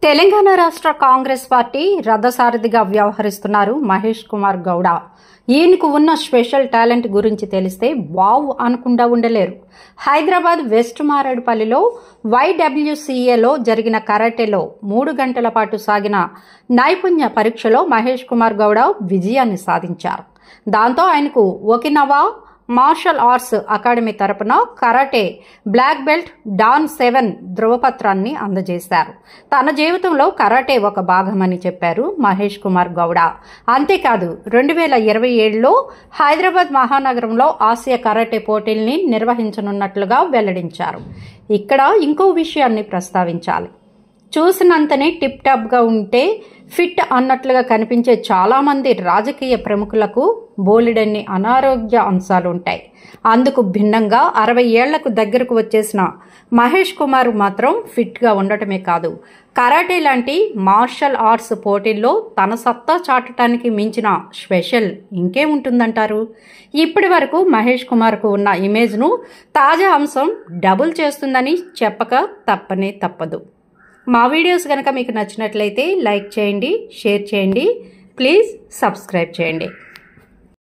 తెలంగాణ రాష్ట్ర కాంగ్రెస్ పార్టీ రథసారథిగా వ్యవహరిస్తున్నారు మహేష్ కుమార్ గౌడ. ఈయనకు ఉన్న స్పెషల్ టాలెంట్ గురించి తెలిస్తే వావ్ అనకుండా ఉండలేరు. హైదరాబాద్ వెస్ట్ మారేడుపల్లిలో YWCAలో జరిగిన కరాటేలో 3 గంటల పాటు సాగిన నైపుణ్య పరీక్షలో మహేష్ కుమార్ గౌడ విజయాన్ని సాధించారు. దాంతో ఆయనకు ఒకినవా మార్షల్ ఆర్ట్స్ అకాడమీ తరపున కరాటే బ్లాక్ బెల్ట్ డాన్ 7 ధృవపత్రాన్ని అందజేశారు. తన జీవితంలో కరాటే ఒక భాగమని చెప్పారు మహేష్ కుమార్ గౌడ. అంతేకాదు 2027లో హైదరాబాద్ మహానగరంలో ఆసియా కరాటే పోటీల్ని నిర్వహించనున్నట్లుగా వెల్లడించారు. ఇక్కడ ఇంకో విషయాన్ని ప్రస్తావించాలి. చూసినంతనే టిప్ టాప్ గా ఉంటే ఫిట్ అన్నట్లుగా కనిపించే చాలా మంది రాజకీయ ప్రముఖులకు బోలెడన్ని అనారోగ్య అంశాలు ఉంటాయి. అందుకు భిన్నంగా 60 ఏళ్లకు దగ్గరకు వచ్చేసిన మహేష్ కుమార్ మాత్రం ఫిట్ గా ఉండటమే కాదు, కరాటే లాంటి మార్షల్ ఆర్ట్స్ పోటీల్లో తన సత్తా చాటడానికి మించిన స్పెషల్ ఇంకేముంటుందంటారు? ఇప్పటి వరకు మహేష్ కుమార్కు ఉన్న ఇమేజ్ను తాజా అంశం డబుల్ చేస్తుందని చెప్పక తప్పదు. మా వీడియోస్ కనుక మీకు నచ్చినట్లయితే లైక్ చేయండి, షేర్ చేయండి, ప్లీజ్ సబ్స్క్రైబ్ చేయండి.